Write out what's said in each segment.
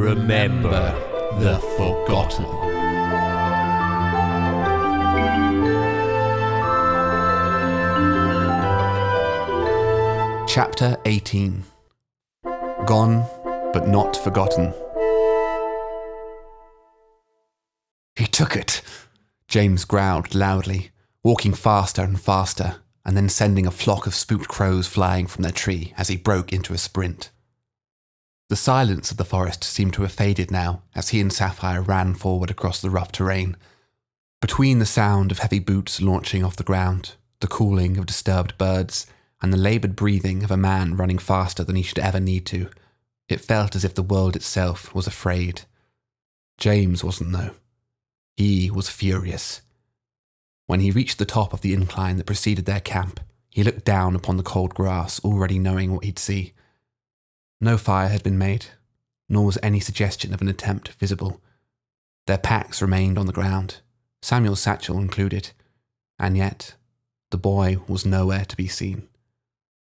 Remember the Forgotten. Chapter 18. Gone, but not forgotten. He took it, James growled loudly, walking faster and faster, and then sending a flock of spooked crows flying from their tree as he broke into a sprint. The silence of the forest seemed to have faded now as he and Sapphire ran forward across the rough terrain. Between the sound of heavy boots launching off the ground, the cooling of disturbed birds, and the laboured breathing of a man running faster than he should ever need to, it felt as if the world itself was afraid. James wasn't, though. He was furious. When he reached the top of the incline that preceded their camp, he looked down upon the cold grass, already knowing what he'd see. No fire had been made, nor was any suggestion of an attempt visible. Their packs remained on the ground, Samuel's satchel included, and yet the boy was nowhere to be seen.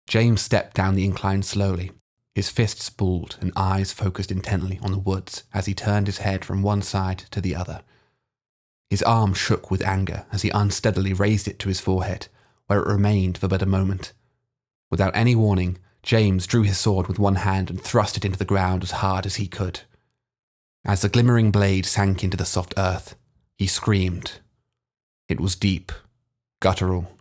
James stepped down the incline slowly, his fists balled and eyes focused intently on the woods as he turned his head from one side to the other. His arm shook with anger as he unsteadily raised it to his forehead, where it remained for but a moment. Without any warning, James drew his sword with one hand and thrust it into the ground as hard as he could. As the glimmering blade sank into the soft earth, he screamed. It was deep, guttural.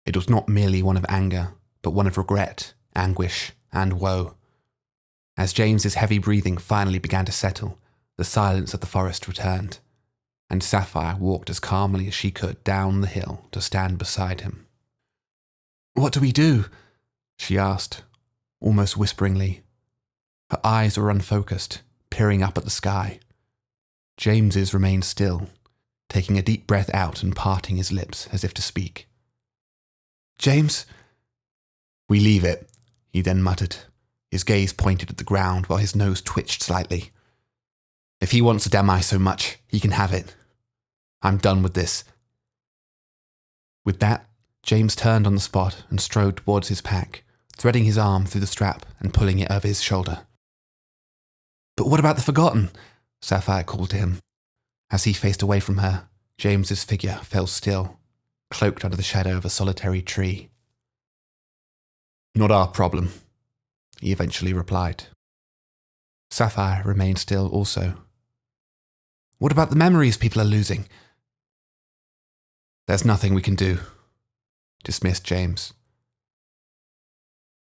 It was not merely one of anger, but one of regret, anguish, and woe. As James's heavy breathing finally began to settle, the silence of the forest returned, and Sapphire walked as calmly as she could down the hill to stand beside him. "What do we do?" she asked, almost whisperingly. Her eyes were unfocused, peering up at the sky. James's remained still, taking a deep breath out and parting his lips as if to speak. "James?" "We leave it," he then muttered, his gaze pointed at the ground while his nose twitched slightly. "If he wants a damn eye so much, he can have it. I'm done with this." With that, James turned on the spot and strode towards his pack, threading his arm through the strap and pulling it over his shoulder. "But what about the Forgotten?" Sapphire called to him. As he faced away from her, James's figure fell still, cloaked under the shadow of a solitary tree. "Not our problem," he eventually replied. Sapphire remained still also. "What about the memories people are losing?" "There's nothing we can do," dismissed James.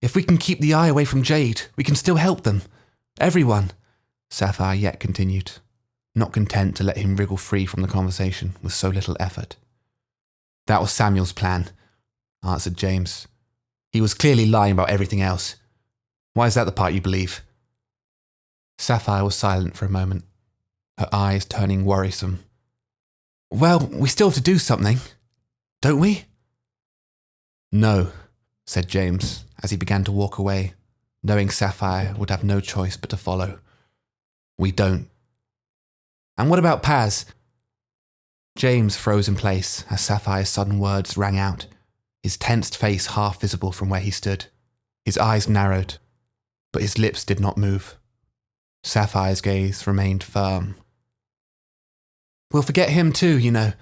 "If we can keep the eye away from Jade, we can still help them. Everyone," Sapphire yet continued, not content to let him wriggle free from the conversation with so little effort. "That was Samuel's plan," answered James. "He was clearly lying about everything else. Why is that the part you believe?" Sapphire was silent for a moment, her eyes turning worrisome. "Well, we still have to do something, don't we?" "No," said James as he began to walk away, knowing Sapphire would have no choice but to follow. "We don't." "And what about Paz?" James froze in place as Sapphire's sudden words rang out, his tensed face half visible from where he stood. His eyes narrowed, but his lips did not move. Sapphire's gaze remained firm. "We'll forget him too, you know."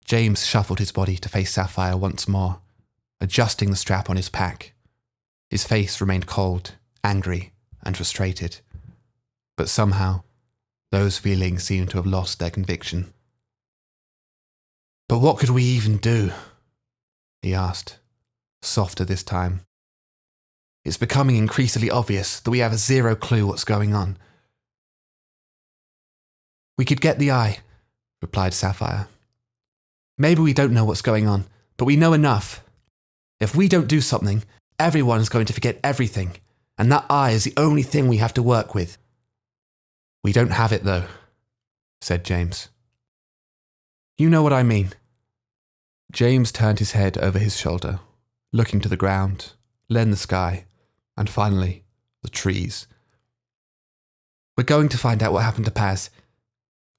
James shuffled his body to face Sapphire once more, adjusting the strap on his pack. His face remained cold, angry, and frustrated. But somehow, those feelings seemed to have lost their conviction. "But what could we even do?" he asked, softer this time. "It's becoming increasingly obvious that we have zero clue what's going on." "We could get the eye," replied Sapphire. "Maybe we don't know what's going on, but we know enough. If we don't do something, everyone's going to forget everything, and that eye is the only thing we have to work with." "We don't have it, though," said James. "You know what I mean." James turned his head over his shoulder, looking to the ground, then the sky, and finally, the trees. "We're going to find out what happened to Paz,"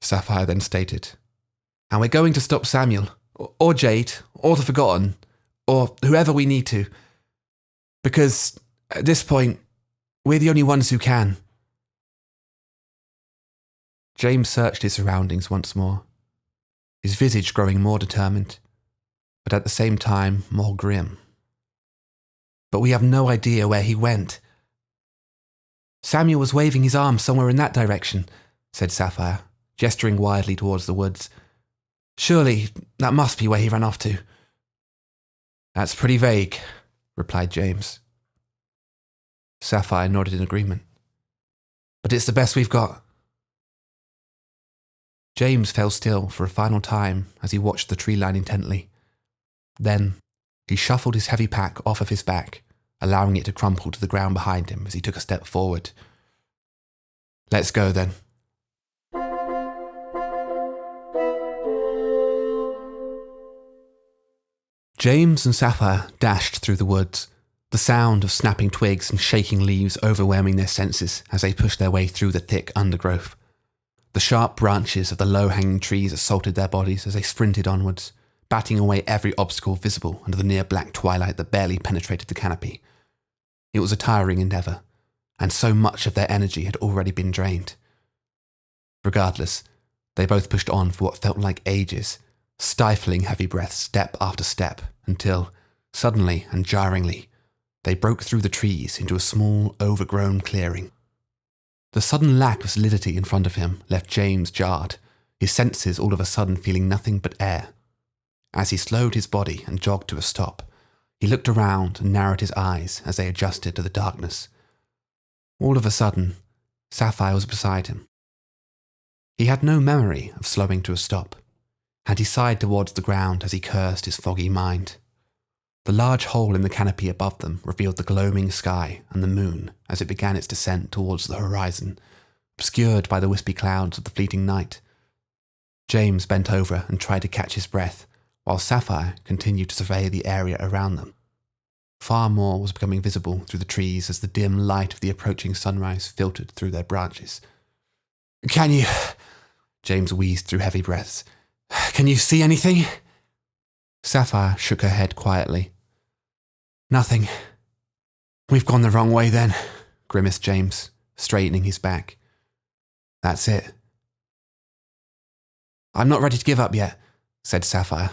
Sapphire then stated. "And we're going to stop Samuel, or Jade, or the Forgotten, or whoever we need to. Because, at this point, we're the only ones who can." James searched his surroundings once more, his visage growing more determined, but at the same time more grim. But we have no idea where he went. Samuel was waving his arm somewhere in that direction, said Sapphire, gesturing wildly towards the woods. Surely that must be where he ran off to. That's pretty vague, replied James. Sapphire nodded in agreement. But it's the best we've got. James fell still for a final time as he watched the tree line intently. Then he shuffled his heavy pack off of his back, allowing it to crumple to the ground behind him as he took a step forward. Let's go then. James and Sapphire dashed through the woods, the sound of snapping twigs and shaking leaves overwhelming their senses as they pushed their way through the thick undergrowth. The sharp branches of the low-hanging trees assaulted their bodies as they sprinted onwards, batting away every obstacle visible under the near-black twilight that barely penetrated the canopy. It was a tiring endeavour, and so much of their energy had already been drained. Regardless, they both pushed on for what felt like ages, stifling heavy breaths step after step, until, suddenly and jarringly, they broke through the trees into a small, overgrown clearing. The sudden lack of solidity in front of him left James jarred, his senses all of a sudden feeling nothing but air. As he slowed his body and jogged to a stop, he looked around and narrowed his eyes as they adjusted to the darkness. All of a sudden, Sapphire was beside him. He had no memory of slowing to a stop, and he sighed towards the ground as he cursed his foggy mind. The large hole in the canopy above them revealed the gloaming sky and the moon as it began its descent towards the horizon, obscured by the wispy clouds of the fleeting night. James bent over and tried to catch his breath, while Sapphire continued to survey the area around them. Far more was becoming visible through the trees as the dim light of the approaching sunrise filtered through their branches. "Can you..." James wheezed through heavy breaths. "Can you see anything?" Sapphire shook her head quietly. "Nothing. We've gone the wrong way then," grimaced James, straightening his back. "That's it." "I'm not ready to give up yet," said Sapphire.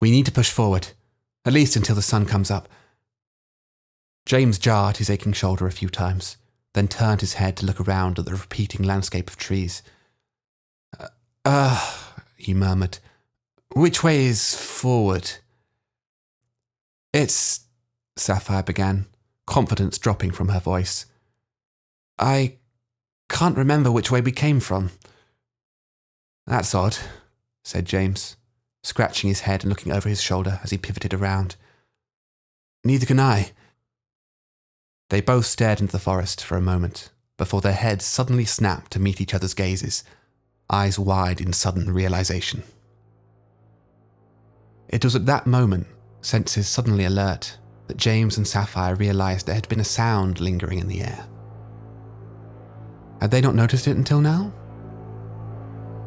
"We need to push forward, at least until the sun comes up." James jarred his aching shoulder a few times, then turned his head to look around at the repeating landscape of trees. He murmured. "Which way is forward?" "It's..." Sapphire began, confidence dropping from her voice. "I can't remember which way we came from." "That's odd," said James, scratching his head and looking over his shoulder as he pivoted around. "Neither can I." They both stared into the forest for a moment, before their heads suddenly snapped to meet each other's gazes, eyes wide in sudden realization. It was at that moment, senses suddenly alert, that James and Sapphire realized there had been a sound lingering in the air. Had they not noticed it until now?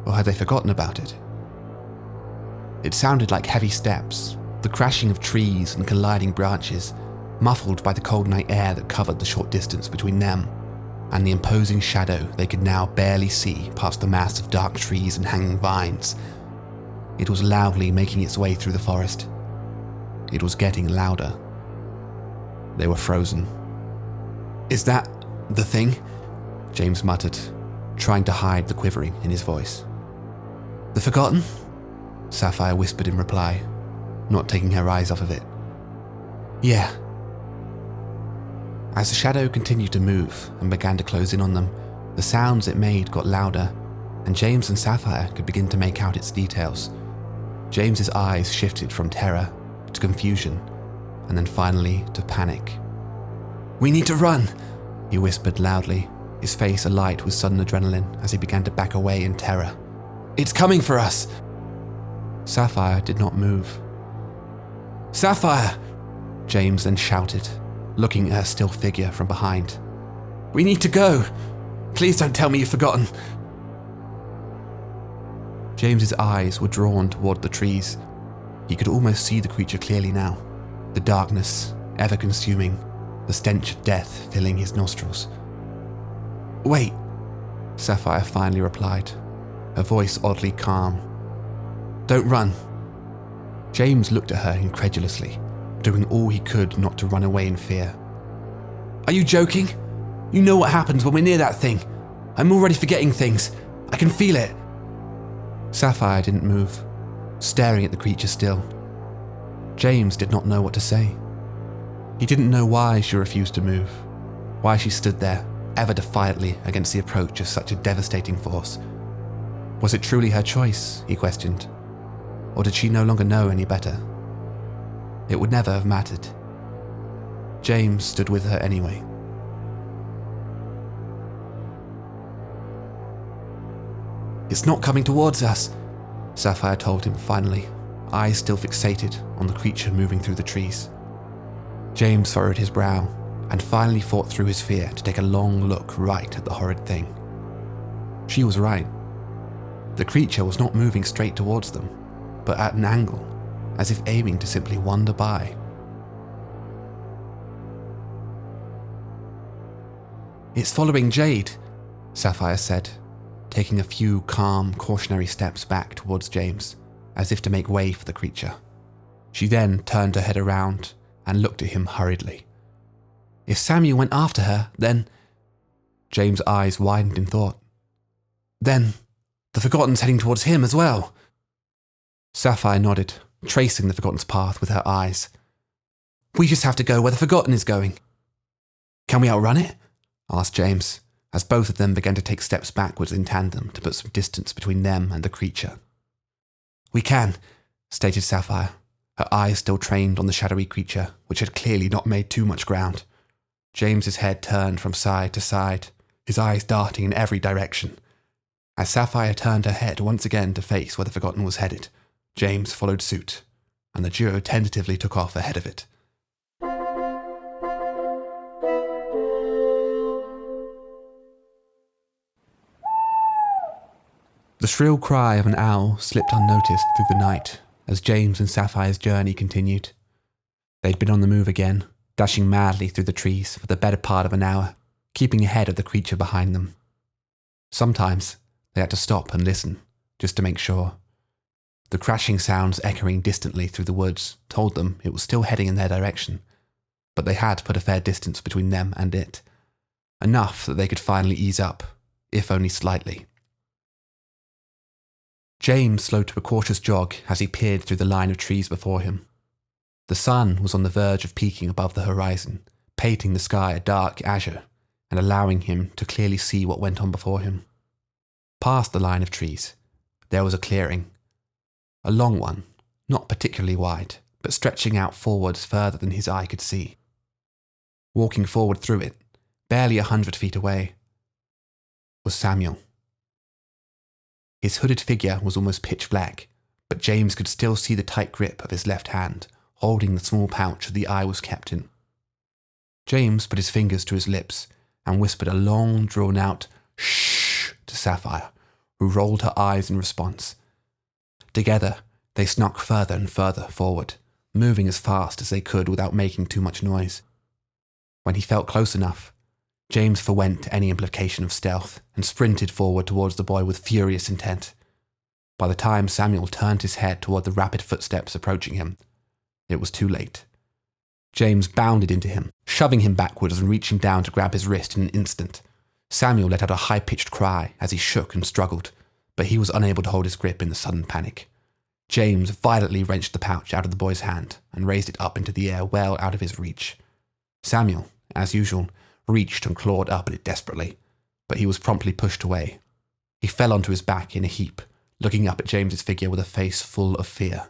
Or had they forgotten about it? It sounded like heavy steps, the crashing of trees and colliding branches, muffled by the cold night air that covered the short distance between them and the imposing shadow they could now barely see past the mass of dark trees and hanging vines. It was loudly making its way through the forest. It was getting louder. They were frozen. "Is that the thing?" James muttered, trying to hide the quivering in his voice. "The Forgotten?" Sapphire whispered in reply, not taking her eyes off of it. "Yeah." As the shadow continued to move and began to close in on them, the sounds it made got louder, and James and Sapphire could begin to make out its details. James's eyes shifted from terror to confusion, and then finally to panic. "We need to run," he whispered loudly, his face alight with sudden adrenaline as he began to back away in terror. "It's coming for us!" Sapphire did not move. "Sapphire!" James then shouted, looking at her still figure from behind. "We need to go! Please don't tell me you've forgotten!" James's eyes were drawn toward the trees. He could almost see the creature clearly now, the darkness ever-consuming, the stench of death filling his nostrils. "Wait, Sapphire finally replied, her voice oddly calm. "Don't run." James looked at her incredulously, doing all he could not to run away in fear. "Are you joking? You know what happens when we're near that thing. I'm already forgetting things. I can feel it." Sapphire didn't move, staring at the creature still. James did not know what to say. He didn't know why she refused to move, why she stood there, ever defiantly against the approach of such a devastating force. Was it truly her choice, he questioned, or did she no longer know any better? It would never have mattered. James stood with her anyway. "It's not coming towards us," Sapphire told him finally, eyes still fixated on the creature moving through the trees. James furrowed his brow and finally fought through his fear to take a long look right at the horrid thing. She was right. The creature was not moving straight towards them, but at an angle, as if aiming to simply wander by. "It's following Jade," Sapphire said, taking a few calm, cautionary steps back towards James, as if to make way for the creature. She then turned her head around and looked at him hurriedly. "If Samuel went after her, then—" James' eyes widened in thought. "Then the Forgotten's heading towards him as well." Sapphire nodded, tracing the Forgotten's path with her eyes. "We just have to go where the Forgotten is going." "Can we outrun it?" asked James, as both of them began to take steps backwards in tandem to put some distance between them and the creature. "We can," stated Sapphire, her eyes still trained on the shadowy creature, which had clearly not made too much ground. James's head turned from side to side, his eyes darting in every direction. As Sapphire turned her head once again to face where the Forgotten was headed, James followed suit, and the duo tentatively took off ahead of it. The shrill cry of an owl slipped unnoticed through the night as James and Sapphire's journey continued. They'd been on the move again, dashing madly through the trees for the better part of an hour, keeping ahead of the creature behind them. Sometimes they had to stop and listen, just to make sure. The crashing sounds echoing distantly through the woods told them it was still heading in their direction, but they had put a fair distance between them and it, enough that they could finally ease up, if only slightly. James slowed to a cautious jog as he peered through the line of trees before him. The sun was on the verge of peaking above the horizon, painting the sky a dark azure and allowing him to clearly see what went on before him. Past the line of trees, there was a clearing. A long one, not particularly wide, but stretching out forwards further than his eye could see. Walking forward through it, barely 100 feet away, was Samuel. His hooded figure was almost pitch black, but James could still see the tight grip of his left hand, holding the small pouch that the eye was kept in. James put his fingers to his lips and whispered a long, drawn-out "shh" to Sapphire, who rolled her eyes in response. Together, they snuck further and further forward, moving as fast as they could without making too much noise. When he felt close enough, James forwent any implication of stealth and sprinted forward towards the boy with furious intent. By the time Samuel turned his head toward the rapid footsteps approaching him, it was too late. James bounded into him, shoving him backwards and reaching down to grab his wrist in an instant. Samuel let out a high-pitched cry as he shook and struggled, but he was unable to hold his grip in the sudden panic. James violently wrenched the pouch out of the boy's hand and raised it up into the air well out of his reach. Samuel, as usual, reached and clawed up at it desperately, but he was promptly pushed away. He fell onto his back in a heap, looking up at James's figure with a face full of fear.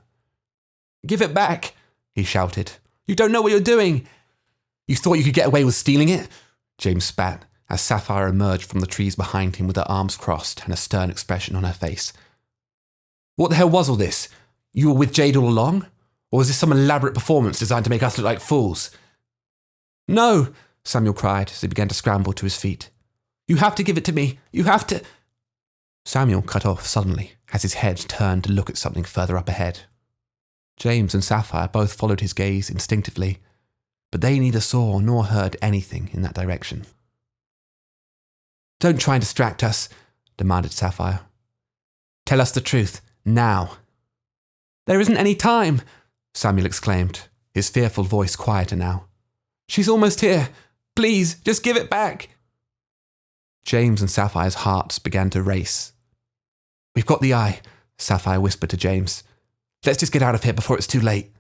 "Give it back!" he shouted. "You don't know what you're doing! You thought you could get away with stealing it?" James spat as Sapphire emerged from the trees behind him with her arms crossed and a stern expression on her face. "What the hell was all this? You were with Jade all along? Or was this some elaborate performance designed to make us look like fools?" "No!" Samuel cried as he began to scramble to his feet. "You have to give it to me! You have to—" Samuel cut off suddenly as his head turned to look at something further up ahead. James and Sapphire both followed his gaze instinctively, but they neither saw nor heard anything in that direction. Don't try and distract us, demanded Sapphire. Tell us the truth, now. There isn't any time, Samuel exclaimed, his fearful voice quieter now. She's almost here. Please, just give it back. James and Sapphire's hearts began to race. We've got the eye, Sapphire whispered to James. Let's just get out of here before it's too late.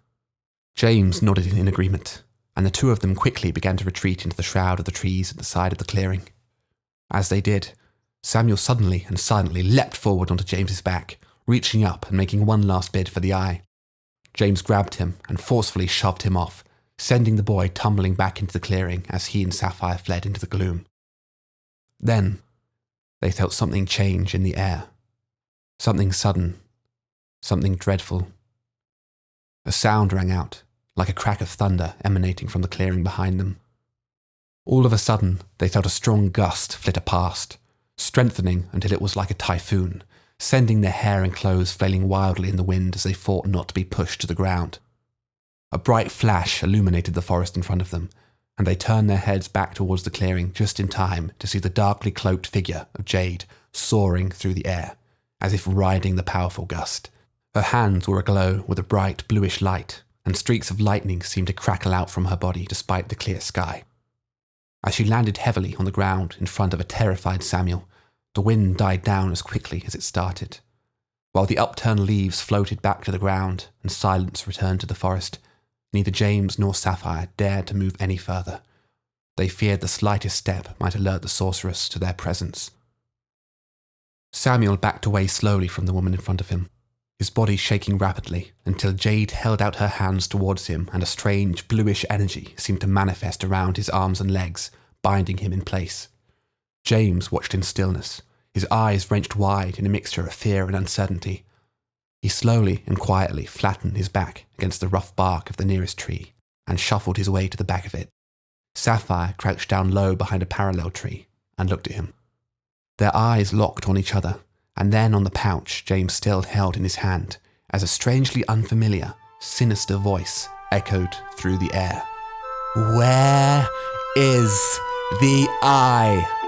James nodded in agreement, and the two of them quickly began to retreat into the shroud of the trees at the side of the clearing. As they did, Samuel suddenly and silently leapt forward onto James's back, reaching up and making one last bid for the eye. James grabbed him and forcefully shoved him off, sending the boy tumbling back into the clearing as he and Sapphire fled into the gloom. Then, they felt something change in the air. Something sudden. Something dreadful. A sound rang out, like a crack of thunder emanating from the clearing behind them. All of a sudden, they felt a strong gust flitter past, strengthening until it was like a typhoon, sending their hair and clothes flailing wildly in the wind as they fought not to be pushed to the ground. A bright flash illuminated the forest in front of them, and they turned their heads back towards the clearing just in time to see the darkly cloaked figure of Jade soaring through the air, as if riding the powerful gust. Her hands were aglow with a bright bluish light, and streaks of lightning seemed to crackle out from her body despite the clear sky. As she landed heavily on the ground in front of a terrified Samuel, the wind died down as quickly as it started. While the upturned leaves floated back to the ground and silence returned to the forest, neither James nor Sapphire dared to move any further. They feared the slightest step might alert the sorceress to their presence. Samuel backed away slowly from the woman in front of him, his body shaking rapidly until Jade held out her hands towards him and a strange bluish energy seemed to manifest around his arms and legs, binding him in place. James watched in stillness, his eyes wrenched wide in a mixture of fear and uncertainty. He slowly and quietly flattened his back against the rough bark of the nearest tree and shuffled his way to the back of it. Sapphire crouched down low behind a parallel tree and looked at him. Their eyes locked on each other, and then on the pouch James still held in his hand, as a strangely unfamiliar, sinister voice echoed through the air. Where is the eye?